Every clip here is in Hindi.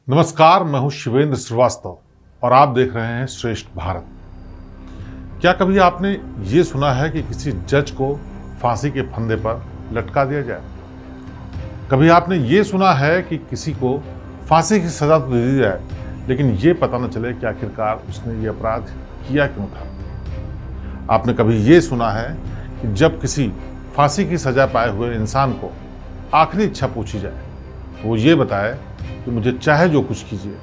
नमस्कार, मैं हूं शिवेंद्र श्रीवास्तव और आप देख रहे हैं श्रेष्ठ भारत। क्या कभी आपने ये सुना है कि किसी जज को फांसी के फंदे पर लटका दिया जाए? कभी आपने ये सुना है कि किसी को फांसी की सजा तो दे दी जाए, लेकिन ये पता न चले कि आखिरकार उसने ये अपराध किया क्यों था? आपने कभी ये सुना है कि जब किसी फांसी की सजा पाए हुए इंसान को आखिरी इच्छा पूछी जाए तो वो ये बताए कि मुझे चाहे जो कुछ कीजिए,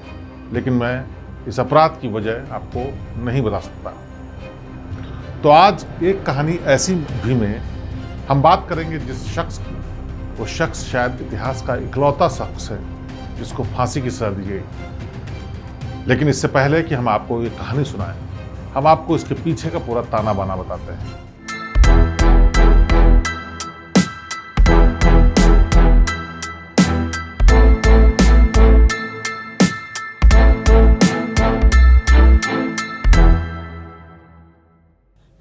लेकिन मैं इस अपराध की वजह आपको नहीं बता सकता। तो आज एक कहानी ऐसी भी में हम बात करेंगे जिस शख्स की, वो शख्स शायद इतिहास का इकलौता शख्स है जिसको फांसी की सजा दी गई। लेकिन इससे पहले कि हम आपको ये कहानी सुनाएं, हम आपको इसके पीछे का पूरा ताना बाना बताते हैं।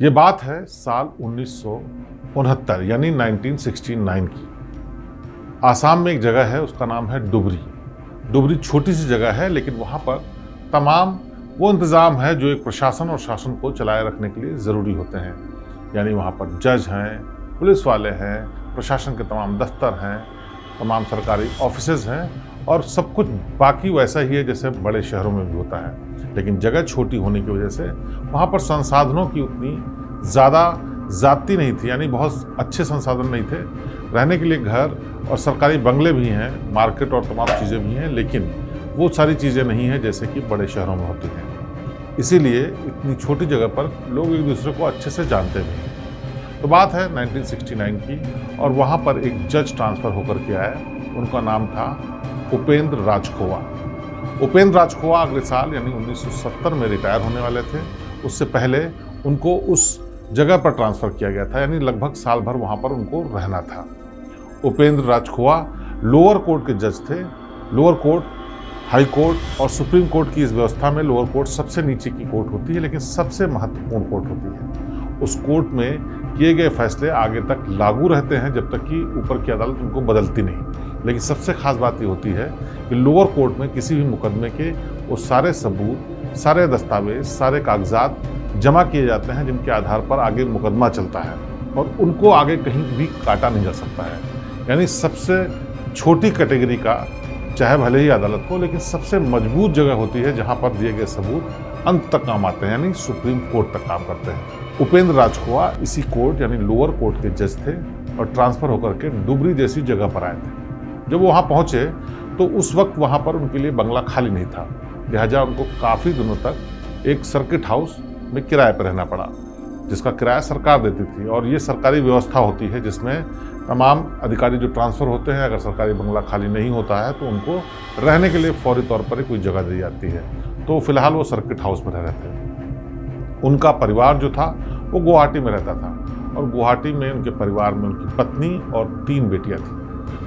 ये बात है साल 1969 यानी 1969 की। आसाम में एक जगह है, उसका नाम है डुबरी। डुबरी छोटी सी जगह है, लेकिन वहाँ पर तमाम वो इंतज़ाम है जो एक प्रशासन और शासन को चलाए रखने के लिए ज़रूरी होते हैं। यानी वहाँ पर जज हैं, पुलिस वाले हैं, प्रशासन के तमाम दफ्तर हैं, तमाम सरकारी ऑफिसेज हैं और सब कुछ बाकी वैसा ही है जैसे बड़े शहरों में भी होता है। लेकिन जगह छोटी होने की वजह से वहाँ पर संसाधनों की उतनी ज़्यादा ज़्यादती नहीं थी, यानी बहुत अच्छे संसाधन नहीं थे। रहने के लिए घर और सरकारी बंगले भी हैं, मार्केट और तमाम चीज़ें भी हैं, लेकिन वो सारी चीज़ें नहीं हैं जैसे कि बड़े शहरों में होती हैं। इसीलिए इतनी छोटी जगह पर लोग एक दूसरे को अच्छे से जानते भी हैं। तो बात है 1969 की और वहाँ पर एक जज ट्रांसफ़र होकर के आए। उनका नाम था उपेंद्र राजखोवा। उपेंद्र राजखोवा अगले साल यानी 1970 में रिटायर होने वाले थे। उससे पहले उनको उस जगह पर ट्रांसफ़र किया गया था, यानी लगभग साल भर वहाँ पर उनको रहना था। उपेंद्र राजखोवा लोअर कोर्ट के जज थे। लोअर कोर्ट, हाई कोर्ट और सुप्रीम कोर्ट की इस व्यवस्था में लोअर कोर्ट सबसे नीचे की कोर्ट होती है, लेकिन सबसे महत्वपूर्ण कोर्ट होती है। उस कोर्ट में किए गए फैसले आगे तक लागू रहते हैं जब तक कि ऊपर की अदालत उनको बदलती नहीं। लेकिन सबसे खास बात ये होती है कि लोअर कोर्ट में किसी भी मुकदमे के वो सारे सबूत, सारे दस्तावेज, सारे कागजात जमा किए जाते हैं जिनके आधार पर आगे मुकदमा चलता है और उनको आगे कहीं भी काटा नहीं जा सकता है। यानी सबसे छोटी कैटेगरी का, चाहे भले ही अदालत हो, लेकिन सबसे मजबूत जगह होती है जहां पर दिए गए सबूत अंत तक काम आते हैं, यानी सुप्रीम कोर्ट तक काम करते हैं। उपेंद्र राजखोवा इसी कोर्ट यानी लोअर कोर्ट के जज थे और ट्रांसफ़र होकर के डुबरी जैसी जगह पर आए थे। जब वो वहाँ पहुँचे तो उस वक्त वहाँ पर उनके लिए बंगला खाली नहीं था, लिहाजा उनको काफ़ी दिनों तक एक सर्किट हाउस में किराए पर रहना पड़ा, जिसका किराया सरकार देती थी। और ये सरकारी व्यवस्था होती है जिसमें तमाम अधिकारी जो ट्रांसफ़र होते हैं, अगर सरकारी बंगला खाली नहीं होता है तो उनको रहने के लिए फौरी तौर पर कोई जगह दी जाती है। तो फिलहाल वो सर्किट हाउस में रह रहे थे। उनका परिवार जो था वो गुवाहाटी में रहता था और गुवाहाटी में उनके परिवार में उनकी पत्नी और 3 बेटियाँ थीं।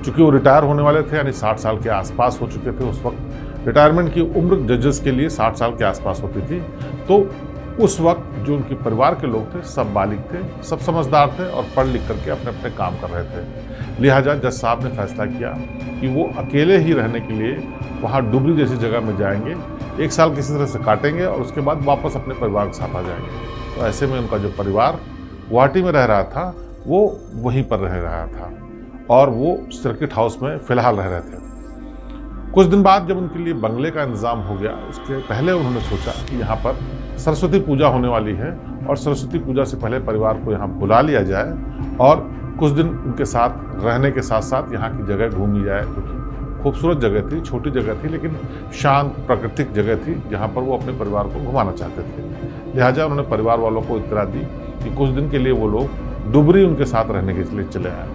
चूँकि वो रिटायर होने वाले थे, यानी 60 साल के आसपास हो चुके थे। उस वक्त रिटायरमेंट की उम्र जजेस के लिए 60 साल के आसपास होती थी। तो उस वक्त जो उनके परिवार के लोग थे सब बालिग थे, सब समझदार थे और पढ़ लिख करके अपने अपने काम कर रहे थे। लिहाजा जज साहब ने फैसला किया कि वो अकेले ही रहने के लिए वहाँ डुबरी जैसी जगह में जाएंगे, 1 साल किसी तरह से काटेंगे और उसके बाद वापस अपने परिवार के साथ आ जाएंगे। तो ऐसे में उनका जो परिवार गुवाहाटी में रह रहा था वो वहीं पर रह रहा था और वो सर्किट हाउस में फ़िलहाल रह रहे थे। कुछ दिन बाद जब उनके लिए बंगले का इंतज़ाम हो गया, उसके पहले उन्होंने सोचा कि यहाँ पर सरस्वती पूजा होने वाली है और सरस्वती पूजा से पहले परिवार को यहाँ बुला लिया जाए और कुछ दिन उनके साथ रहने के साथ साथ यहाँ की जगह घूमी जाए, क्योंकि खूबसूरत जगह थी, छोटी जगह थी, लेकिन शांत प्राकृतिक जगह थी जहाँ पर वो अपने परिवार को घुमाना चाहते थे। लिहाजा उन्होंने परिवार वालों को इत्तला दी कि कुछ दिन के लिए वो लोग डुबरी उनके साथ रहने के लिए चले आए।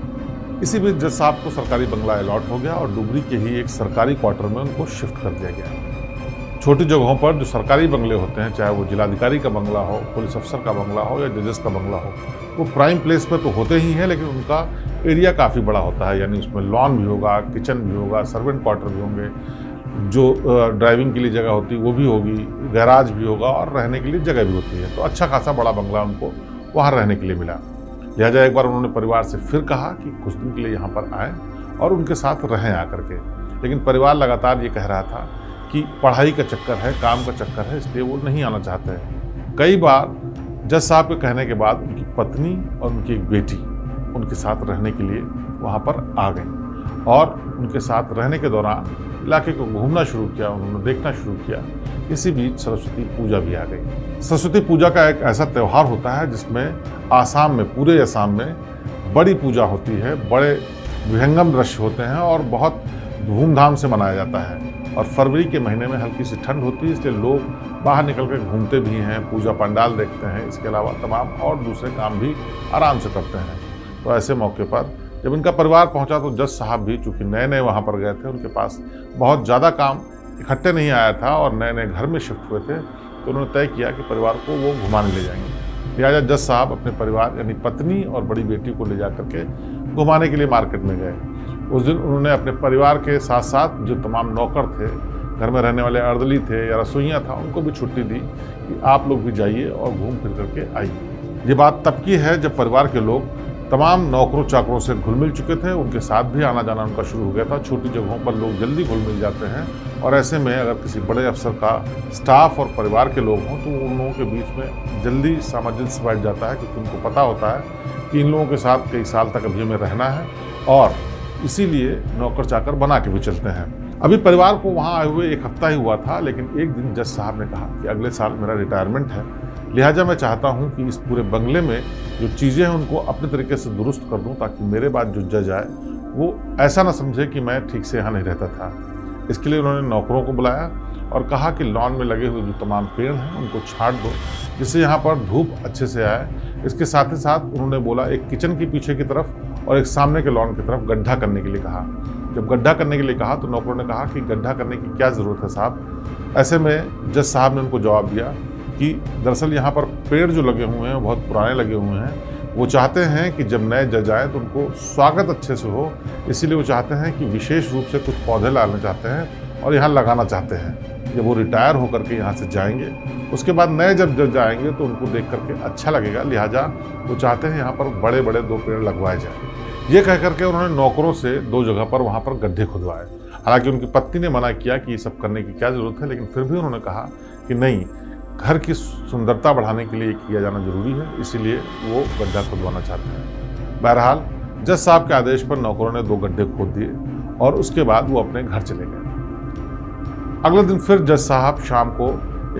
इसी बीच जज साहब को सरकारी बंगला अलॉट हो गया और डुबरी के ही एक सरकारी क्वार्टर में उनको शिफ्ट कर दिया गया। छोटी जगहों पर जो सरकारी बंगले होते हैं, चाहे वो जिलाधिकारी का बंगला हो, पुलिस अफसर का बंगला हो या जजेस का बंगला हो, वो प्राइम प्लेस पर तो होते ही हैं, लेकिन उनका एरिया काफ़ी बड़ा होता है। यानी उसमें लॉन भी होगा, किचन भी होगा, सर्वेंट क्वार्टर भी होंगे, जो ड्राइविंग के लिए जगह होती है वो भी होगी, गैराज भी होगा और रहने के लिए जगह भी होती है। तो अच्छा खासा बड़ा बंगला उनको वहाँ रहने के लिए मिला। लिहाजा एक बार उन्होंने परिवार से फिर कहा कि कुछ दिन के लिए यहाँ पर आएँ और उनके साथ रहें आकर के। लेकिन परिवार लगातार ये कह रहा था कि पढ़ाई का चक्कर है, काम का चक्कर है, इसलिए वो नहीं आना चाहते हैं। कई बार जज साहब के कहने के बाद उनकी पत्नी और उनकी एक बेटी उनके साथ रहने के लिए वहाँ पर आ गई और उनके साथ रहने के दौरान इलाके को घूमना शुरू किया, उन्होंने देखना शुरू किया। इसी बीच सरस्वती पूजा भी आ गई। सरस्वती पूजा का एक ऐसा त्यौहार होता है जिसमें आसाम में, पूरे आसाम में बड़ी पूजा होती है, बड़े विहंगम दृश्य होते हैं और बहुत धूमधाम से मनाया जाता है। और फरवरी के महीने में हल्की सी ठंड होती है, इसलिए लोग बाहर निकल कर घूमते भी हैं, पूजा पंडाल देखते हैं, इसके अलावा तमाम और दूसरे काम भी आराम से करते हैं। तो ऐसे मौके पर जब इनका परिवार पहुंचा तो जज साहब भी चूँकि नए नए वहाँ पर गए थे, उनके पास बहुत ज़्यादा काम इकट्ठे नहीं आया था और नए नए घर में शिफ्ट हुए थे, तो उन्होंने तय किया कि परिवार को वो घुमाने ले जाएंगे। लिहाजा जज साहब अपने परिवार यानी पत्नी और बड़ी बेटी को ले जा करके घुमाने के लिए मार्केट में गए। उस दिन उन्होंने अपने परिवार के साथ साथ जो तमाम नौकर थे, घर में रहने वाले अर्दली थे या रसोइयाँ था, उनको भी छुट्टी दी कि आप लोग भी जाइए और घूम फिर करके आइए। ये बात तब की है जब परिवार के लोग तमाम नौकरों चाकरों से घुल मिल चुके थे, उनके साथ भी आना जाना उनका शुरू हो गया था। छोटी जगहों पर लोग जल्दी घुल मिल जाते हैं और ऐसे में अगर किसी बड़े अफसर का स्टाफ और परिवार के लोग हों तो उन लोगों के बीच में जल्दी सामंजस्य बैठ जाता है, क्योंकि उनको पता होता है कि इन लोगों के साथ कई साल तक अभी हमें रहना है और इसीलिए नौकर चाकर बना के भी चलते हैं। अभी परिवार को वहाँ आए हुए एक हफ्ता ही हुआ था, लेकिन एक दिन जज साहब ने कहा कि अगले साल मेरा रिटायरमेंट है, लिहाजा मैं चाहता हूँ कि इस पूरे बंगले में जो चीज़ें हैं उनको अपने तरीके से दुरुस्त कर दूँ, ताकि मेरे बाद जो जज आए वो ऐसा ना समझे कि मैं ठीक से यहाँ नहीं रहता था। इसके लिए उन्होंने नौकरों को बुलाया और कहा कि लॉन में लगे हुए जो तमाम पेड़ हैं उनको छांट दो, जिससे यहाँ पर धूप अच्छे से आए। इसके साथ ही साथ उन्होंने बोला एक किचन के पीछे की तरफ और एक सामने के लॉन की तरफ गड्ढा करने के लिए कहा। जब गड्ढा करने के लिए कहा तो नौकरों ने कहा कि गड्ढा करने की क्या ज़रूरत है साहब। ऐसे में जज साहब ने उनको जवाब दिया कि दरअसल यहाँ पर पेड़ जो लगे हुए हैं बहुत पुराने लगे हुए हैं, वो चाहते हैं कि जब नए जज आए तो उनको स्वागत अच्छे से हो, इसीलिए वो चाहते हैं कि विशेष रूप से कुछ पौधे लाना चाहते हैं और यहाँ लगाना चाहते हैं। जब वो रिटायर होकर के यहाँ से जाएंगे उसके बाद नए जब जज आएंगे तो उनको देख करके अच्छा लगेगा, लिहाजा वो चाहते हैं यहाँ पर बड़े बड़े 2 पेड़ लगवाए जाएँ। ये कह करके उन्होंने नौकरों से 2 जगह पर वहाँ पर गड्ढे खुदवाए। हालांकि उनकी पत्नी ने मना किया कि ये सब करने की क्या ज़रूरत है, लेकिन फिर भी उन्होंने कहा कि नहीं, घर की सुंदरता बढ़ाने के लिए किया जाना जरूरी है, इसीलिए वो गड्ढा खुदवाना चाहते हैं। बहरहाल जज साहब के आदेश पर नौकरों ने 2 गड्ढे खोद दिए और उसके बाद वो अपने घर चले गए। अगले दिन फिर जज साहब शाम को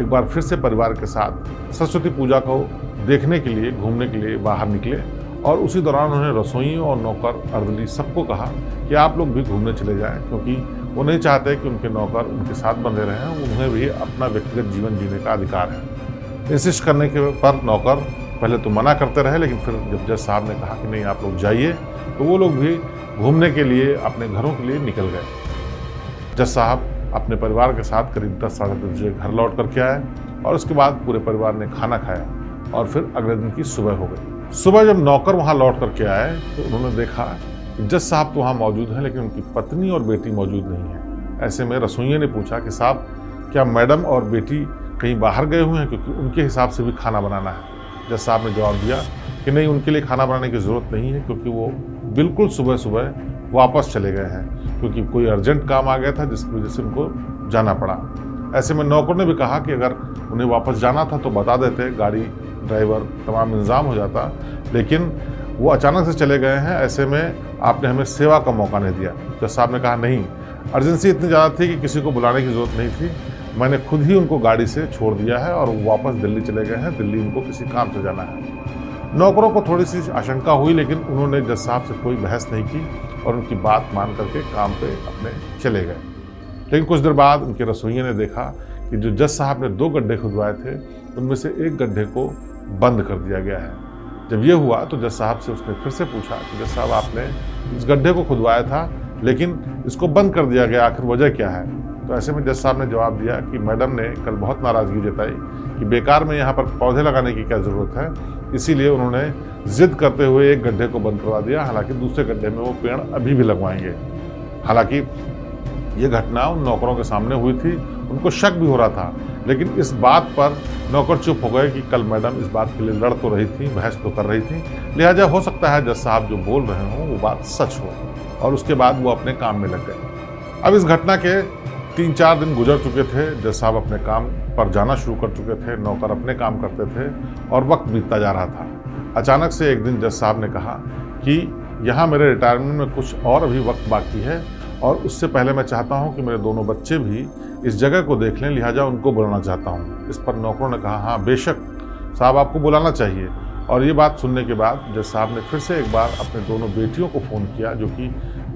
एक बार फिर से परिवार के साथ सरस्वती पूजा को देखने के लिए, घूमने के लिए बाहर निकले और उसी दौरान उन्होंने रसोइयों और नौकर अर्दली सबको कहा कि आप लोग भी घूमने चले जाएं, क्योंकि वो नहीं चाहते कि उनके नौकर उनके साथ बंधे रहें, उन्हें भी अपना व्यक्तिगत जीवन जीने का अधिकार है। इंसिस्ट करने के पर नौकर पहले तो मना करते रहे, लेकिन फिर जब जज साहब ने कहा कि नहीं आप लोग जाइए, तो वो लोग भी घूमने के लिए अपने घरों के लिए निकल गए। जज साहब अपने परिवार के साथ करीब 10 साढ़े 10 बजे घर लौट करके आए और उसके बाद पूरे परिवार ने खाना खाया और फिर अगले दिन की सुबह हो गई। सुबह जब नौकर वहाँ लौट करके आए तो उन्होंने देखा कि जज साहब तो वहाँ मौजूद हैं, लेकिन उनकी पत्नी और बेटी मौजूद नहीं है। ऐसे में रसोइये ने पूछा कि साहब क्या मैडम और बेटी कहीं बाहर गए हुए हैं, क्योंकि उनके हिसाब से भी खाना बनाना है। जज साहब ने जवाब दिया कि नहीं, उनके लिए खाना बनाने की ज़रूरत नहीं है, क्योंकि वो बिल्कुल सुबह सुबह वापस चले गए हैं, क्योंकि कोई अर्जेंट काम आ गया था जिसकी वजह से उनको जाना पड़ा। ऐसे में नौकर ने भी कहा कि अगर उन्हें वापस जाना था तो बता देते, गाड़ी ड्राइवर तमाम इंतज़ाम हो जाता, लेकिन वो अचानक से चले गए हैं, ऐसे में आपने हमें सेवा का मौका नहीं दिया। जज साहब ने कहा नहीं, अर्जेंसी इतनी ज़्यादा थी कि किसी को बुलाने की ज़रूरत नहीं थी, मैंने खुद ही उनको गाड़ी से छोड़ दिया है और वो वापस दिल्ली चले गए हैं, दिल्ली उनको किसी काम से जाना है। नौकरों को थोड़ी सी आशंका हुई, लेकिन उन्होंने जज साहब से कोई बहस नहीं की और उनकी बात मान करके काम पे अपने चले गए। लेकिन कुछ देर बाद उनके रसोइये ने देखा कि जो जज साहब ने 2 गड्ढे खुदवाए थे उनमें से एक गड्ढे को बंद कर दिया गया है। जब ये हुआ तो जज साहब से उसने फिर से पूछा कि जज साहब आपने इस गड्ढे को खुदवाया था लेकिन इसको बंद कर दिया गया, आखिर वजह क्या है? तो ऐसे में जज साहब ने जवाब दिया कि मैडम ने कल बहुत नाराज़गी जताई कि बेकार में यहाँ पर पौधे लगाने की क्या ज़रूरत है, इसीलिए उन्होंने जिद करते हुए एक गड्ढे को बंद करवा दिया। हालांकि दूसरे गड्ढे में वो पेड़ अभी भी लगवाएंगे। हालांकि ये घटना उन नौकरों के सामने हुई थी, उनको शक भी हो रहा था, लेकिन इस बात पर नौकर चुप हो गए कि कल मैडम इस बात के लिए लड़ तो रही थी, बहस तो कर रही थी, लिहाजा हो सकता है जज साहब जो बोल रहे हों वो बात सच हो, और उसके बाद वो अपने काम में लग गए। अब इस घटना के 3-4 दिन गुजर चुके थे। जज साहब अपने काम पर जाना शुरू कर चुके थे, नौकर अपने काम करते थे और वक्त बीतता जा रहा था। अचानक से एक दिन जज साहब ने कहा कि यहाँ मेरे रिटायरमेंट में कुछ और अभी वक्त बाकी है और उससे पहले मैं चाहता हूँ कि मेरे दोनों बच्चे भी इस जगह को देख लें, लिहाजा उनको बुलाना चाहता हूँ। इस पर नौकरों ने कहा, हाँ बेशक साहब, आपको बुलाना चाहिए। और ये बात सुनने के बाद जज साहब ने फिर से एक बार अपने दोनों बेटियों को फ़ोन किया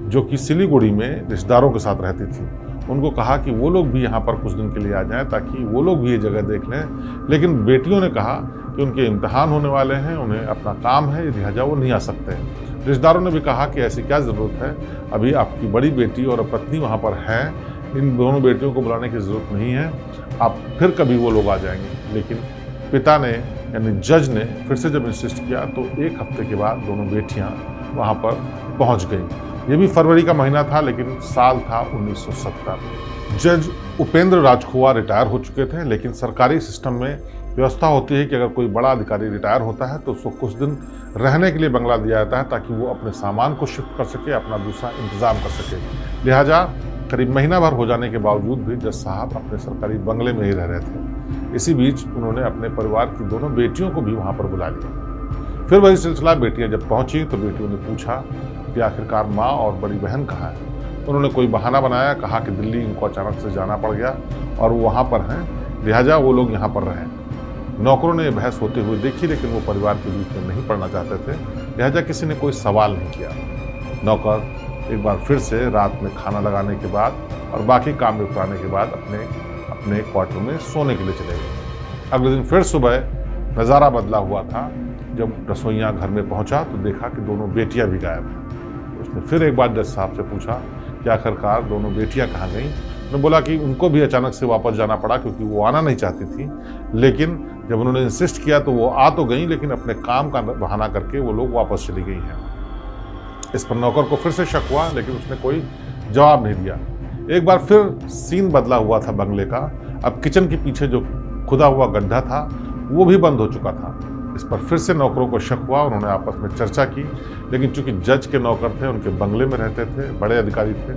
जो कि सिलीगुड़ी में रिश्तेदारों के साथ रहती थी। उनको कहा कि वो लोग भी यहाँ पर कुछ दिन के लिए आ जाएं ताकि वो लोग भी ये जगह देख लें। लेकिन बेटियों ने कहा कि उनके इम्तिहान होने वाले हैं, उन्हें अपना काम है, लिहाजा वो नहीं आ सकते। रिश्तेदारों ने भी कहा कि ऐसी क्या ज़रूरत है, अभी आपकी बड़ी बेटी और पत्नी वहाँ पर हैं, इन दोनों बेटियों को बुलाने की ज़रूरत नहीं है, आप फिर कभी वो लोग आ जाएंगे। लेकिन पिता ने यानी जज ने फिर से जब इंसिस्ट किया तो 1 हफ्ते के बाद दोनों बेटियाँ वहाँ पर पहुँच गईं। ये भी फरवरी का महीना था, लेकिन साल था 1970। जज उपेंद्र राजखुआ रिटायर हो चुके थे, लेकिन सरकारी सिस्टम में व्यवस्था होती है कि अगर कोई बड़ा अधिकारी रिटायर होता है तो उसको कुछ दिन रहने के लिए बंगला दिया जाता है ताकि वो अपने सामान को शिफ्ट कर सके, अपना दूसरा इंतज़ाम कर सके। लिहाजा करीब महीना भर हो जाने के बावजूद भी जज साहब अपने सरकारी बंगले में ही रह रहे थे। इसी बीच उन्होंने अपने परिवार की दोनों बेटियों को भी वहाँ पर बुला लिया। फिर वही सिलसिला, बेटियाँ जब पहुँची तो बेटियों ने पूछा कि आखिरकार माँ और बड़ी बहन कहाँ है। उन्होंने कोई बहाना बनाया, कहा कि दिल्ली इनको अचानक से जाना पड़ गया और वो वहाँ पर हैं, लिहाजा वो लोग यहाँ पर रहें। नौकरों ने बहस होते हुए देखी, लेकिन वो परिवार के बीच में नहीं पड़ना चाहते थे, लिहाजा किसी ने कोई सवाल नहीं किया। नौकर एक बार फिर से रात में खाना लगाने के बाद और बाकी काम निपटाने के बाद अपने क्वार्टर में सोने के लिए चले गए। अगले दिन फिर सुबह नज़ारा बदला हुआ था। जब रसोइया घर में पहुंचा तो देखा कि दोनों बेटियां भी गायब हैं। उसने फिर एक बार जज साहब से पूछा कि आखिरकार दोनों बेटियां कहाँ गईं। उन्होंने बोला कि उनको भी अचानक से वापस जाना पड़ा क्योंकि वो आना नहीं चाहती थी, लेकिन जब उन्होंने इंसिस्ट किया तो वो आ तो गई, लेकिन अपने काम का बहाना करके वो लोग वापस चली गई हैं। इस पर नौकर को फिर से शक हुआ, लेकिन उसने कोई जवाब नहीं दिया। एक बार फिर सीन बदला हुआ था बंगले का। अब किचन के पीछे जो खुदा हुआ गड्ढा था वो भी बंद हो चुका था। इस पर फिर से नौकरों को शक हुआ। उन्होंने आपस में चर्चा की, लेकिन चूंकि जज के नौकर थे, उनके बंगले में रहते थे, बड़े अधिकारी थे,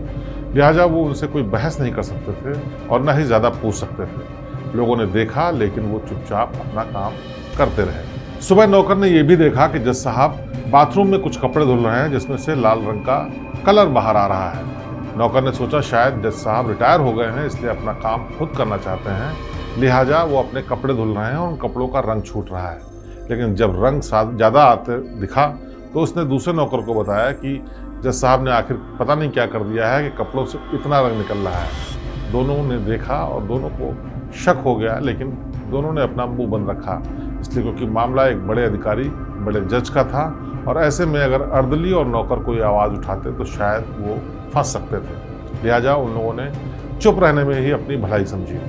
लिहाजा वो उनसे कोई बहस नहीं कर सकते थे और न ही ज़्यादा पूछ सकते थे। लोगों ने देखा, लेकिन वो चुपचाप अपना काम करते रहे। सुबह नौकर ने यह भी देखा कि जज साहब बाथरूम में कुछ कपड़े धुल रहे हैं जिसमें से लाल रंग का कलर बाहर आ रहा है। नौकर ने सोचा शायद जज साहब रिटायर हो गए हैं, इसलिए अपना काम खुद करना चाहते हैं, लिहाजा वो अपने कपड़े धुल रहे हैं और उन कपड़ों का रंग छूट रहा है। लेकिन जब रंग ज़्यादा आते दिखा तो उसने दूसरे नौकर को बताया कि जज साहब ने आखिर पता नहीं क्या कर दिया है कि कपड़ों से इतना रंग निकल रहा है। दोनों ने देखा और दोनों को शक हो गया, लेकिन दोनों ने अपना मुंह बंद रखा, इसलिए क्योंकि मामला एक बड़े अधिकारी, बड़े जज का था और ऐसे में अगर अर्दली और नौकर कोई आवाज़ उठाते तो शायद वो फंस सकते थे। लिहाजा उन लोगों ने चुप रहने में ही अपनी भलाई समझी,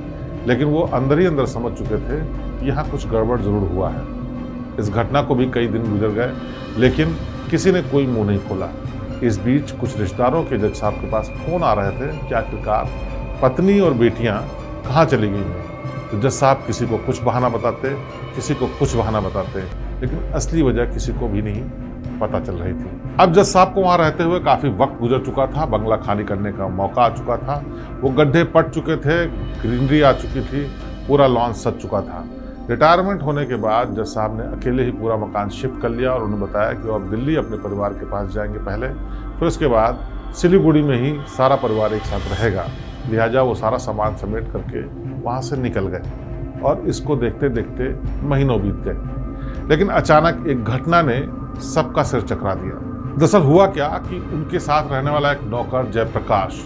लेकिन वो अंदर ही अंदर समझ चुके थे कि यहाँ कुछ गड़बड़ ज़रूर हुआ है। इस घटना को भी कई दिन गुजर गए, लेकिन किसी ने कोई मुंह नहीं खोला। इस बीच कुछ रिश्तेदारों के जज साहब के पास फ़ोन आ रहे थे कि आखिरकार पत्नी और बेटियाँ कहाँ चली गई हैं। तो जज साहब किसी को कुछ बहाना बताते, किसी को कुछ बहाना बताते, लेकिन असली वजह किसी को भी नहीं पता चल रही थी। अब जज साहब को वहाँ रहते हुए काफ़ी वक्त गुजर चुका था, बंगला खाली करने का मौका आ चुका था, वो गड्ढे पट चुके थे, ग्रीनरी आ चुकी थी, पूरा लॉन सज चुका था। रिटायरमेंट होने के बाद जज साहब ने अकेले ही पूरा मकान शिफ्ट कर लिया और उन्होंने बताया कि वो अब दिल्ली अपने परिवार के पास जाएंगे पहले, फिर उसके बाद सिलीगुड़ी में ही सारा परिवार एक साथ रहेगा। लिहाजा वो सारा सामान समेट करके वहाँ से निकल गए और इसको देखते देखते महीनों बीत गए। लेकिन अचानक एक घटना ने सबका सिर चकरा दिया। दरअसल हुआ क्या कि उनके साथ रहने वाला एक नौकर जयप्रकाश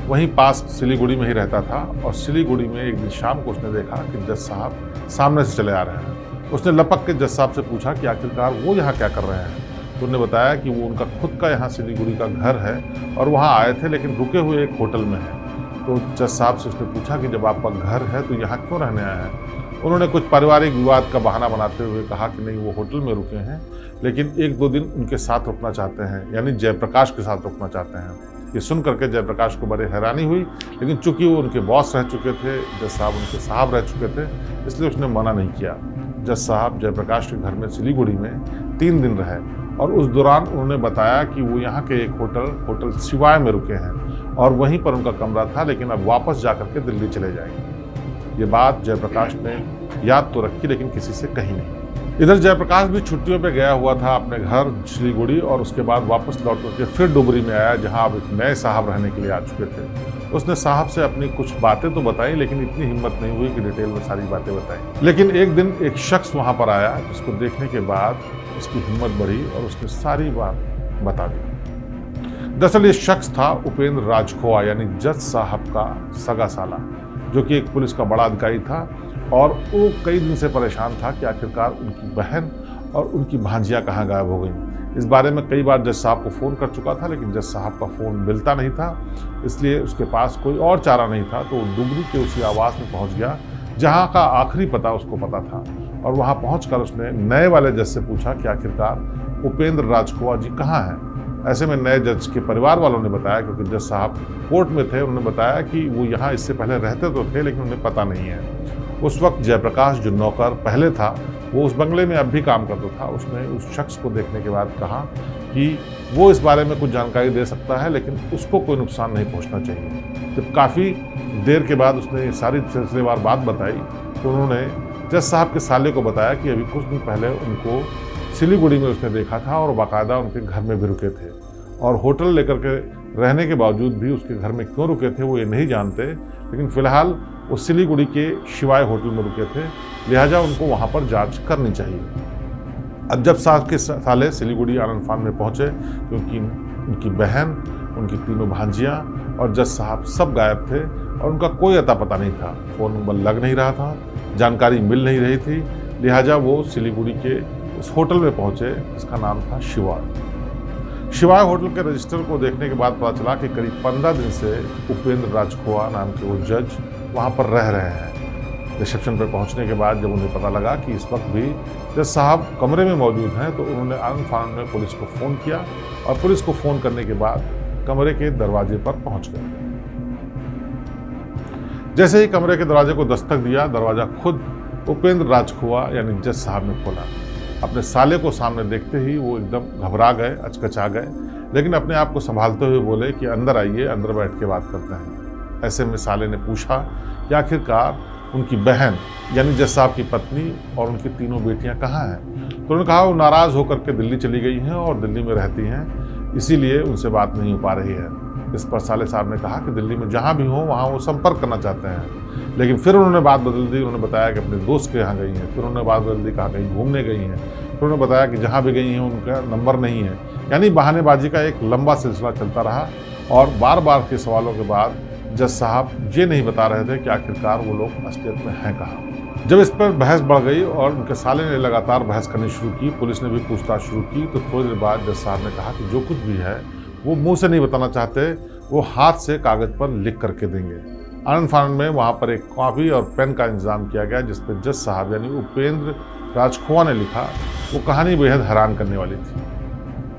वहीं पास सिलीगुड़ी में ही रहता था और सिलीगुड़ी में एक दिन शाम को उसने देखा कि जज साहब सामने से चले आ रहे हैं। उसने लपक के जज साहब से पूछा कि आखिरकार वो यहाँ क्या कर रहे हैं। तो उन्होंने बताया कि वो उनका खुद का यहाँ सिलीगुड़ी का घर है और वहाँ आए थे, लेकिन रुके हुए एक होटल में है। तो जज साहब से उसने पूछा कि जब आपका घर है तो यहाँ क्यों रहने आए हैं। उन्होंने कुछ पारिवारिक विवाद का बहाना बनाते हुए कहा कि नहीं, वो होटल में रुके हैं, लेकिन 1-2 दिन उनके साथ रुकना चाहते हैं, यानी जयप्रकाश के साथ रुकना चाहते हैं। ये सुन करके जयप्रकाश को बड़ी हैरानी हुई, लेकिन चूंकि वो उनके बॉस रह चुके थे, जज साहब उनके साहब रह चुके थे, इसलिए उसने मना नहीं किया। जज साहब जयप्रकाश के घर में सिलीगुड़ी में 3 दिन रहे और उस दौरान उन्होंने बताया कि वो यहाँ के एक होटल शिवाय में रुके हैं और वहीं पर उनका कमरा था, लेकिन अब वापस जाकर के दिल्ली चले जाएंगे। ये बात जयप्रकाश ने याद तो रखी, लेकिन किसी से कही नहीं। इधर जयप्रकाश भी छुट्टियों पे गया हुआ था अपने घर सिलीगुड़ी, और उसके बाद वापस लौट करके फिर डुबरी में आया, जहां अब एक नए साहब रहने के लिए आ चुके थे। उसने साहब से अपनी कुछ बातें तो बताई, लेकिन इतनी हिम्मत नहीं हुई कि डिटेल में सारी बातें बताई। लेकिन एक दिन एक शख्स वहां पर आया, जिसको देखने के बाद उसकी हिम्मत बढ़ी और उसने सारी बात बता दी। दरअसल ये शख्स था उपेंद्र राजखोवा, यानी जज साहब का सगा साला, जो कि एक पुलिस का बड़ा अधिकारी था। और वो कई दिन से परेशान था कि आखिरकार उनकी बहन और उनकी भांजियाँ कहाँ गायब हो गई। इस बारे में कई बार जज साहब को फ़ोन कर चुका था, लेकिन जज साहब का फ़ोन मिलता नहीं था, इसलिए उसके पास कोई और चारा नहीं था। तो वो डुबरी के उसी आवास में पहुंच गया जहां का आखिरी पता उसको पता था, और वहां पहुंचकर उसने नए वाले जज से पूछा कि आखिरकार उपेंद्र राजखोवा जी कहाँ हैं। ऐसे में नए जज के परिवार वालों ने बताया, क्योंकि जज साहब कोर्ट में थे, उन्होंने बताया कि वो यहाँ इससे पहले रहते तो थे, लेकिन उन्हें पता नहीं है। उस वक्त जयप्रकाश, जो नौकर पहले था, वो उस बंगले में अब भी काम करता था। उसने उस शख्स को देखने के बाद कहा कि वो इस बारे में कुछ जानकारी दे सकता है, लेकिन उसको कोई नुकसान नहीं पहुंचना चाहिए। जब काफ़ी देर के बाद उसने ये सारी सिलसिलेवार बात बताई, तो उन्होंने जज साहब के साले को बताया कि अभी कुछ दिन पहले उनको सिलीगुड़ी में उसने देखा था, और बाकायदा उनके घर में भी रुके थे, और होटल लेकर के रहने के बावजूद भी उसके घर में क्यों रुके थे वो ये नहीं जानते। लेकिन फिलहाल वो सिलीगुड़ी के शिवाय होटल में रुके थे, लिहाजा उनको वहाँ पर जांच करनी चाहिए। अब जब साहब के साले सिलीगुड़ी आनंद फान में पहुँचे, क्योंकि उनकी बहन, उनकी तीनों भांजियाँ और जज साहब सब गायब थे, और उनका कोई अता पता नहीं था। फ़ोन नंबर लग नहीं रहा था, जानकारी मिल नहीं रही थी, लिहाजा वो सिलीगुड़ी के उस होटल में पहुँचे जिसका नाम था शिवाय होटल के रजिस्टर को देखने के बाद पता चला कि करीब 15 दिन से उपेंद्र राजखोवा नाम के वो जज वहाँ पर रह रहे हैं। रिसेप्शन पर पहुँचने के बाद जब उन्हें पता लगा कि इस वक्त भी जज साहब कमरे में मौजूद हैं, तो उन्होंने आनंद फानन में पुलिस को फ़ोन किया, और पुलिस को फ़ोन करने के बाद कमरे के दरवाजे पर पहुँच गए। जैसे ही कमरे के दरवाजे को दस्तक दिया, दरवाज़ा खुद उपेंद्र राजखोवा यानी जज साहब ने खोला। अपने साले को सामने देखते ही वो एकदम घबरा गए, अचकचा गए, लेकिन अपने आप को संभालते हुए बोले कि अंदर आइए, अंदर बैठ के बात करते हैं। ऐसे में साले ने पूछा कि आखिरकार उनकी बहन यानी जज साहब की पत्नी और उनकी तीनों बेटियां कहाँ हैं। तो उन्होंने कहा वो नाराज़ होकर के दिल्ली चली गई हैं और दिल्ली में रहती हैं, इसीलिए उनसे बात नहीं हो पा रही है। इस पर साले साहब ने कहा कि दिल्ली में जहाँ भी हो वहाँ वो संपर्क करना चाहते हैं। लेकिन फिर उन्होंने बात बदल दी, उन्होंने बताया कि अपने दोस्त के यहाँ गई हैं। फिर उन्होंने बात बदल दी, कहा कहीं घूमने गई हैं। फिर उन्होंने बताया कि जहाँ भी गई हैं उनका नंबर नहीं है। यानी बहानेबाजी का एक लंबा सिलसिला चलता रहा, और बार बार के सवालों के बाद जज साहब ये नहीं बता रहे थे कि आखिरकार वो लोग असलियत में हैं कहाँ। जब इस पर बहस बढ़ गई और उनके साले ने लगातार बहस करनी शुरू की, पुलिस ने भी पूछताछ शुरू की, तो थोड़ी देर बाद जज साहब ने कहा कि जो कुछ भी है वो मुंह से नहीं बताना चाहते, वो हाथ से कागज़ पर लिख करके देंगे। आनंद फानन में वहाँ पर एक कॉपी और पेन का इंतजाम किया गया, जिस पर जज साहब यानी उपेंद्र राजखोवा ने लिखा। वो कहानी बेहद हैरान करने वाली थी।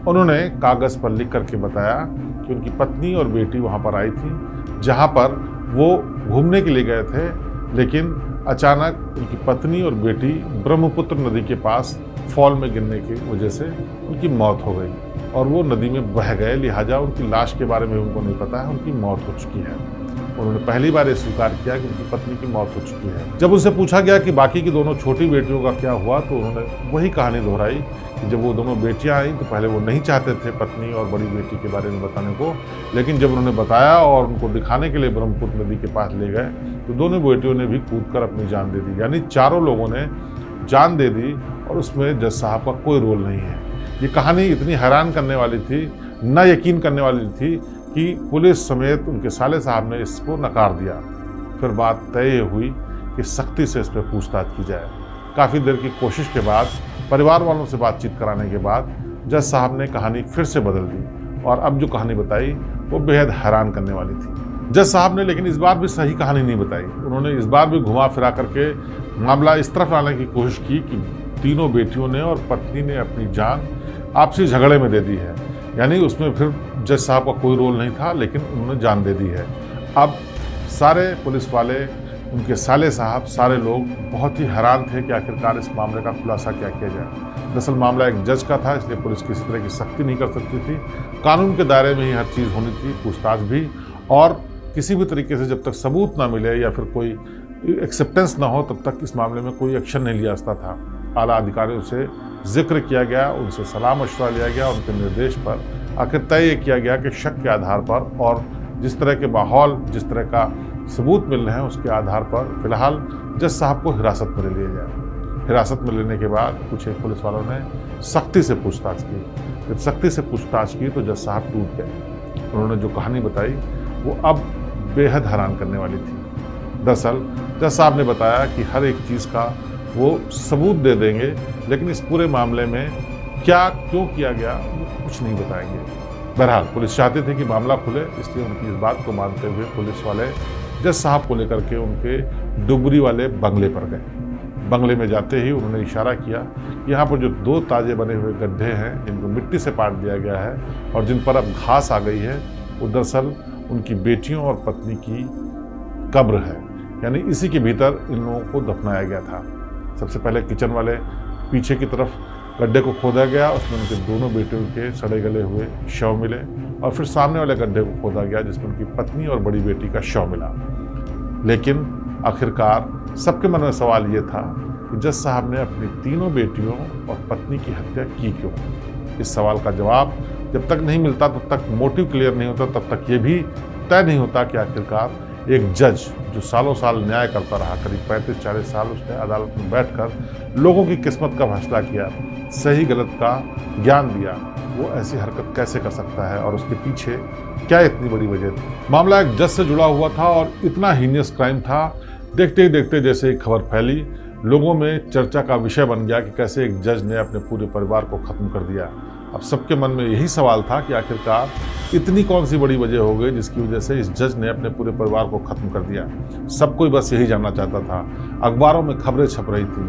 उन्होंने कागज़ पर लिख करके बताया कि उनकी पत्नी और बेटी वहाँ पर आई थी, जहाँ पर वो घूमने के लिए गए थे, लेकिन अचानक उनकी पत्नी और बेटी ब्रह्मपुत्र नदी के पास फॉल में गिरने की वजह से उनकी मौत हो गई, और वो नदी में बह गए। लिहाजा उनकी लाश के बारे में उनको नहीं पता है, उनकी मौत हो चुकी है। उन्होंने पहली बार ये स्वीकार किया कि उनकी पत्नी की मौत हो चुकी है। जब उनसे पूछा गया कि बाकी की दोनों छोटी बेटियों का क्या हुआ, तो उन्होंने वही कहानी दोहराई कि जब वो दोनों बेटियां आईं तो पहले वो नहीं चाहते थे पत्नी और बड़ी बेटी के बारे में बताने को, लेकिन जब उन्होंने बताया और उनको दिखाने के लिए ब्रह्मपुत्र नदी के पास ले गए, तो दोनों बेटियों ने भी कूदकर अपनी जान दे दी। यानी चारों लोगों ने जान दे दी, और उसमें जज साहब का कोई रोल नहीं है। ये कहानी इतनी हैरान करने वाली थी, ना यकीन करने वाली थी, कि पुलिस समेत उनके साले साहब ने इसको नकार दिया। फिर बात तय हुई कि सख्ती से इस पर पूछताछ की जाए। काफ़ी देर की कोशिश के बाद, परिवार वालों से बातचीत कराने के बाद, जज साहब ने कहानी फिर से बदल दी, और अब जो कहानी बताई वो बेहद हैरान करने वाली थी। जज साहब ने लेकिन इस बार भी सही कहानी नहीं बताई। उन्होंने इस बार भी घुमा फिरा करके मामला इस तरफ लाने की कोशिश की कि तीनों बेटियों ने और पत्नी ने अपनी जान आपसी झगड़े में दे दी है। यानी उसमें फिर जज साहब का कोई रोल नहीं था, लेकिन उन्होंने जान दे दी है। अब सारे पुलिस वाले, उनके साले साहब, सारे लोग बहुत ही हैरान थे कि आखिरकार इस मामले का खुलासा क्या किया जाए। दरअसल मामला एक जज का था, इसलिए पुलिस किसी तरह की सख्ती नहीं कर सकती थी। कानून के दायरे में ही हर चीज़ होनी थी, पूछताछ भी, और किसी भी तरीके से जब तक सबूत ना मिले या फिर कोई एक्सेप्टेंस ना हो तब तक इस मामले में कोई एक्शन नहीं लिया जाता था। आला अधिकारियों से जिक्र किया गया, उनसे सलाह मशवरा लिया गया, उनके निर्देश पर आखिर तय ये किया गया कि शक के आधार पर और जिस तरह के माहौल, जिस तरह का सबूत मिल रहे हैं उसके आधार पर फिलहाल जज साहब को हिरासत में ले लिया जाए। हिरासत में लेने के बाद कुछ एक पुलिस वालों ने सख्ती से पूछताछ की। जब सख्ती से पूछताछ की तो जज साहब टूट गए। उन्होंने जो कहानी बताई वो अब बेहद हैरान करने वाली थी। दरअसल जज साहब ने बताया कि हर एक चीज़ का वो सबूत दे देंगे, लेकिन इस पूरे मामले में क्या क्यों किया गया वो कुछ नहीं बताएंगे। बहरहाल पुलिस चाहती थी कि मामला खुले, इसलिए उनकी इस बात को मानते हुए पुलिस वाले जज साहब को लेकर के उनके डुबरी वाले बंगले पर गए। बंगले में जाते ही उन्होंने इशारा किया कि यहाँ पर जो 2 ताजे बने हुए गड्ढे हैं जिनको मिट्टी से पाट दिया गया है और जिन पर अब घास आ गई है, वो दरअसल उनकी बेटियों और पत्नी की कब्र है, यानी इसी के भीतर इन लोगों को दफनाया गया था। सबसे पहले किचन वाले पीछे की तरफ गड्ढे को खोदा गया, उसमें उनके दोनों बेटियों के सड़े गले हुए शव मिले और फिर सामने वाले गड्ढे को खोदा गया जिसमें उनकी पत्नी और बड़ी बेटी का शव मिला। लेकिन आखिरकार सबके मन में सवाल ये था कि जज साहब ने अपनी तीनों बेटियों और पत्नी की हत्या की क्यों। इस सवाल का जवाब जब तक नहीं मिलता, तब तक मोटिव क्लियर नहीं होता, तब तक ये भी तय नहीं होता कि आखिरकार एक जज जो सालों साल न्याय करता रहा, करीब 35-40 साल उसने अदालत में बैठकर लोगों की किस्मत का फैसला किया, सही गलत का ज्ञान दिया, वो ऐसी हरकत कैसे कर सकता है और उसके पीछे क्या इतनी बड़ी वजह थी। मामला एक जज से जुड़ा हुआ था और इतना हीनियस क्राइम था, देखते ही देखते जैसे एक खबर फैली, लोगों में चर्चा का विषय बन गया कि कैसे एक जज ने अपने पूरे परिवार को खत्म कर दिया। अब सबके मन में यही सवाल था कि आखिरकार इतनी कौन सी बड़ी वजह हो गई जिसकी वजह से इस जज ने अपने पूरे परिवार को खत्म कर दिया। सब कोई बस यही जानना चाहता था। अखबारों में खबरें छप रही थी,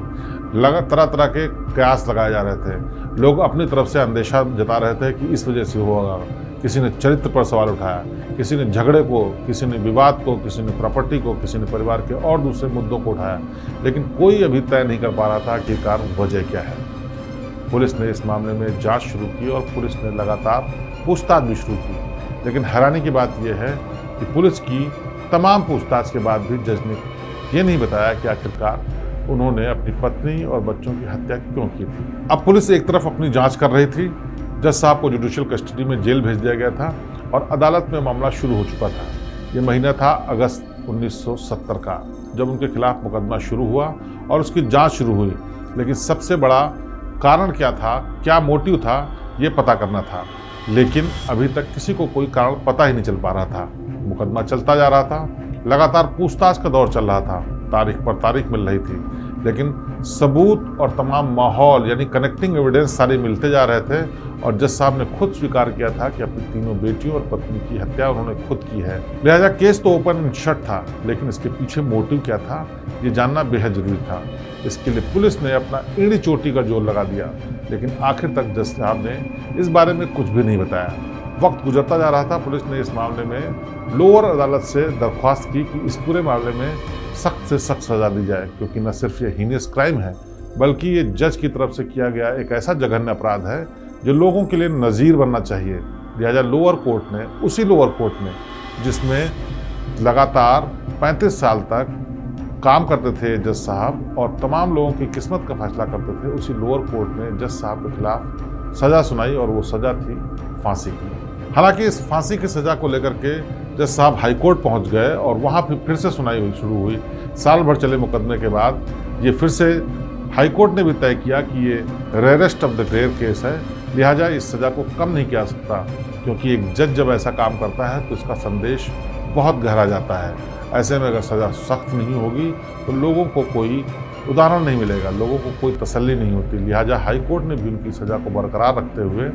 तरह तरह के कयास लगाए जा रहे थे, लोग अपनी तरफ से अंदेशा जता रहे थे कि इस वजह से होगा। किसी ने चरित्र पर सवाल उठाया, किसी ने झगड़े को, किसी ने विवाद को, किसी ने प्रॉपर्टी को, किसी ने परिवार के और दूसरे मुद्दों को उठाया, लेकिन कोई अभी तय नहीं कर पा रहा था कि कारण वजह क्या है। पुलिस ने इस मामले में जांच शुरू की और पुलिस ने लगातार पूछताछ भी शुरू की, लेकिन हैरानी की बात यह है कि पुलिस की तमाम पूछताछ के बाद भी जज ने ये नहीं बताया कि आखिरकार उन्होंने अपनी पत्नी और बच्चों की हत्या क्यों की थी। अब पुलिस एक तरफ अपनी जांच कर रही थी, जज साहब को जुडिशियल कस्टडी में जेल भेज दिया गया था और अदालत में मामला शुरू हो चुका था। ये महीना था अगस्त 1970 का, जब उनके खिलाफ मुकदमा शुरू हुआ और उसकी जांच शुरू हुई। लेकिन सबसे बड़ा कारण क्या था, क्या मोटिव था, ये पता करना था, लेकिन अभी तक किसी को कोई कारण पता ही नहीं चल पा रहा था। मुकदमा चलता जा रहा था, लगातार पूछताछ का दौर चल रहा था, तारीख पर तारीख मिल रही थी, लेकिन सबूत और तमाम माहौल यानी कनेक्टिंग एविडेंस सारे मिलते जा रहे थे और जज साहब ने खुद स्वीकार किया था कि अपनी तीनों बेटियों और पत्नी की हत्या उन्होंने खुद की है। लिहाजा केस तो ओपन एंड शट था, लेकिन इसके पीछे मोटिव क्या था ये जानना बेहद जरूरी था। इसके लिए पुलिस ने अपना एड़ी चोटी का जोर लगा दिया, लेकिन आखिर तक जज साहब ने इस बारे में कुछ भी नहीं बताया। वक्त गुजरता जा रहा था, पुलिस ने इस मामले में लोअर अदालत से दरख्वास्त की कि इस पूरे मामले में सख्त से सख्त सजा दी जाए, क्योंकि न सिर्फ ये हीनियस क्राइम है बल्कि ये जज की तरफ से किया गया एक ऐसा जघन्य अपराध है जो लोगों के लिए नज़ीर बनना चाहिए। लिहाजा लोअर कोर्ट ने, उसी लोअर कोर्ट ने जिसमें लगातार 35 साल तक काम करते थे जज साहब और तमाम लोगों की किस्मत का फैसला करते थे, उसी लोअर कोर्ट ने जज साहब के खिलाफ सज़ा सुनाई और वो सज़ा थी फांसी की। हालांकि इस फांसी की सज़ा को लेकर के जज साहब हाई कोर्ट पहुंच गए और वहां फिर से सुनाई शुरू हुई। साल भर चले मुकदमे के बाद ये फिर से हाई कोर्ट ने भी तय किया कि ये rarest of the rare case है, लिहाजा इस सज़ा को कम नहीं किया सकता, क्योंकि एक जज जब ऐसा काम करता है तो इसका संदेश बहुत गहरा जाता है। ऐसे में अगर सज़ा सख्त नहीं होगी तो लोगों को कोई उदाहरण नहीं मिलेगा, लोगों को कोई तसल्ली नहीं होती। लिहाजा हाई कोर्ट ने भी उनकी सज़ा को बरकरार रखते हुए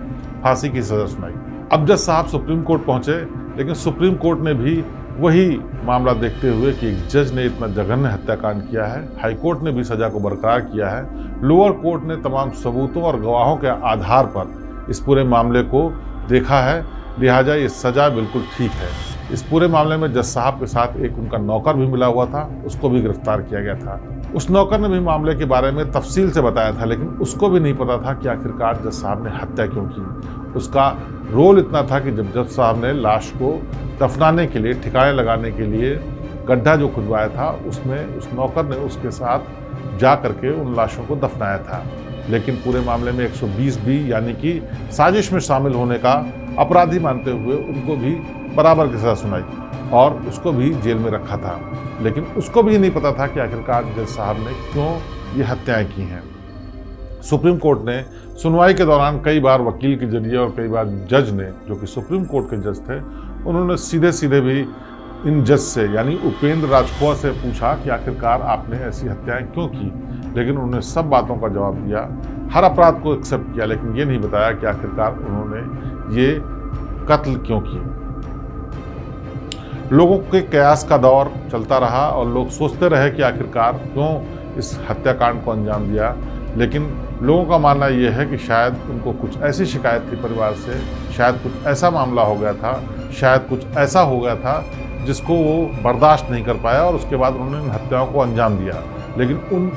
फांसी की सज़ा सुनाई। अब जज साहब सुप्रीम कोर्ट पहुंचे, लेकिन सुप्रीम कोर्ट ने भी वही मामला देखते हुए कि एक जज ने इतना जघन्य हत्याकांड किया है, हाई कोर्ट ने भी सज़ा को बरकरार किया है। लोअर कोर्ट ने तमाम सबूतों और गवाहों के आधार पर इस पूरे मामले को देखा है, लिहाजा ये सज़ा बिल्कुल ठीक है। इस पूरे मामले में जज साहब के साथ एक उनका नौकर भी मिला हुआ था, उसको भी गिरफ्तार किया गया था। उस नौकर ने भी मामले के बारे में तफसील से बताया था, लेकिन उसको भी नहीं पता था कि आखिरकार जज साहब ने हत्या क्यों की। उसका रोल इतना था कि जब जज साहब ने लाश को दफनाने के लिए, ठिकाने लगाने के लिए गड्ढा जो खुदवाया था, उसमें उस नौकर ने उसके साथ जा करके उन लाशों को दफनाया था। लेकिन पूरे मामले में 120 बी यानी कि साजिश में शामिल होने का अपराधी मानते हुए उनको भी बराबर की सजा सुनाई और उसको भी जेल में रखा था। लेकिन उसको भी नहीं पता था कि आखिरकार जज साहब ने क्यों ये हत्याएं की हैं। सुप्रीम कोर्ट ने सुनवाई के दौरान कई बार वकील के जरिए और कई बार जज ने, जो कि सुप्रीम कोर्ट के जज थे, उन्होंने सीधे सीधे भी इन जज से यानी उपेंद्र राजखोवा से पूछा कि आखिरकार आपने ऐसी हत्याएं क्यों की। लेकिन उन्होंने सब बातों का जवाब दिया, हर अपराध को एक्सेप्ट किया, लेकिन ये नहीं बताया कि आखिरकार उन्होंने ये कत्ल क्यों किए। लोगों के कयास का दौर चलता रहा और लोग सोचते रहे कि आखिरकार क्यों इस हत्याकांड को अंजाम दिया। लेकिन लोगों का मानना यह है कि शायद उनको कुछ ऐसी शिकायत थी परिवार से, शायद कुछ ऐसा मामला हो गया था, शायद कुछ ऐसा हो गया था जिसको वो बर्दाश्त नहीं कर पाया और उसके बाद उन्होंने इन हत्याओं को अंजाम दिया। लेकिन उन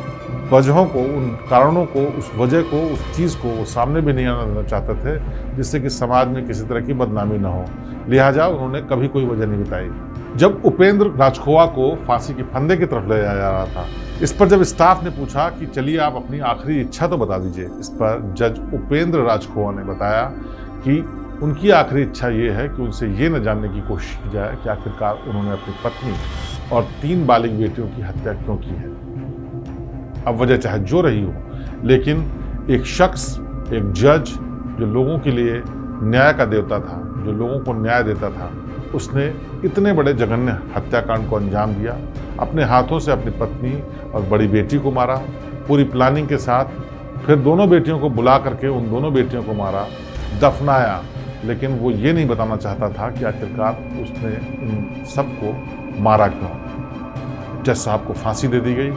वजहों को, उन कारणों को, उस वजह को, उस चीज़ को वो सामने भी नहीं आना चाहते थे जिससे कि समाज में किसी तरह की बदनामी न हो। लिहाजा उन्होंने कभी कोई वजह नहीं बताई। जब उपेंद्र राजखोवा को फांसी के फंदे की तरफ ले जाया जा रहा था, इस पर जब स्टाफ ने पूछा कि चलिए आप अपनी आखिरी इच्छा तो बता दीजिए, इस पर जज उपेंद्र राजखोवा ने बताया कि उनकी आखिरी इच्छा ये है कि उनसे ये न जानने की कोशिश की जाए कि आखिरकार उन्होंने अपनी पत्नी और 3 बालिग बेटियों की हत्या क्यों की है। अब वजह चाहे जो रही हो, लेकिन एक शख्स, एक जज जो लोगों के लिए न्याय का देवता था, जो लोगों को न्याय देता था, उसने इतने बड़े जघन्य हत्याकांड को अंजाम दिया। अपने हाथों से अपनी पत्नी और बड़ी बेटी को मारा, पूरी प्लानिंग के साथ। फिर दोनों बेटियों को बुला करके उन दोनों बेटियों को मारा, दफनाया। लेकिन वो ये नहीं बताना चाहता था कि आखिरकार उसने इन सबको मारा क्यों। जज साहब को फांसी दे दी गई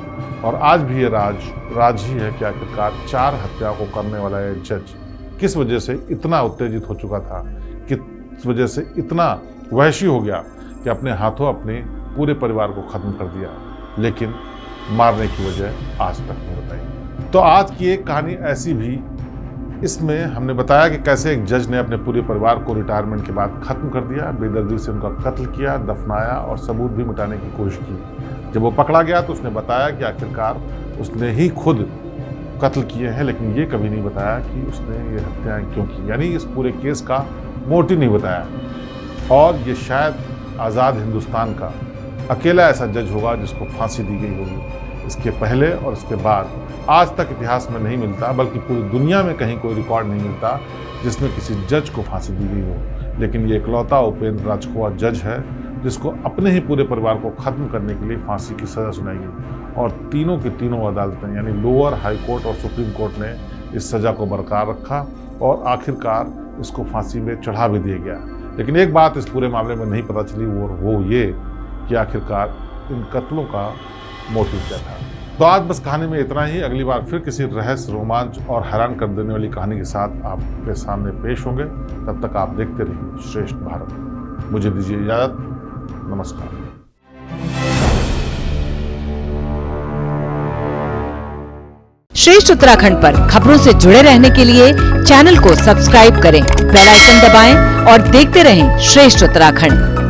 और आज भी ये राज ही है कि आखिरकार 4 हत्याओं को करने वाला ये जज किस वजह से इतना उत्तेजित हो चुका था, किस वजह से इतना वहशी हो गया कि अपने हाथों अपने पूरे परिवार को खत्म कर दिया, लेकिन मारने की वजह आज तक नहीं बताई। तो आज की एक कहानी ऐसी भी, इसमें हमने बताया कि कैसे एक जज ने अपने पूरे परिवार को रिटायरमेंट के बाद खत्म कर दिया, बेदर्दी से उनका कत्ल किया, दफनाया और सबूत भी मिटाने की कोशिश की। जब वो पकड़ा गया तो उसने बताया कि आखिरकार उसने ही खुद कत्ल किए हैं, लेकिन ये कभी नहीं बताया कि उसने ये हत्याएं क्यों की, यानी इस पूरे केस का मोटिव नहीं बताया। और ये शायद आज़ाद हिंदुस्तान का अकेला ऐसा जज होगा जिसको फांसी दी गई होगी। इसके पहले और इसके बाद आज तक इतिहास में नहीं मिलता, बल्कि पूरी दुनिया में कहीं कोई रिकॉर्ड नहीं मिलता जिसमें किसी जज को फांसी दी गई हो। लेकिन ये इकलौता उपेंद्र राजखोवा जज है जिसको अपने ही पूरे परिवार को ख़त्म करने के लिए फांसी की सज़ा सुनाई गई और तीनों की तीनों अदालतें यानी लोअर, हाई कोर्ट और सुप्रीम कोर्ट ने इस सज़ा को बरकरार रखा और आखिरकार इसको फांसी में चढ़ा भी दिया गया। लेकिन एक बात इस पूरे मामले में नहीं पता चली, वो ये कि आखिरकार इन कत्लों का मोटिव क्या था। तो आज बस कहानी में इतना ही। अगली बार फिर किसी रहस्य, रोमांच और हैरान कर देने वाली कहानी के साथ आपके सामने पेश होंगे। तब तक आप देखते रहिए श्रेष्ठ भारत। मुझे दीजिए इजाजत। नमस्कार। श्रेष्ठ उत्तराखंड पर खबरों से जुड़े रहने के लिए चैनल को सब्सक्राइब करें, बेल आइकन दबाएं और देखते रहें श्रेष्ठ उत्तराखंड।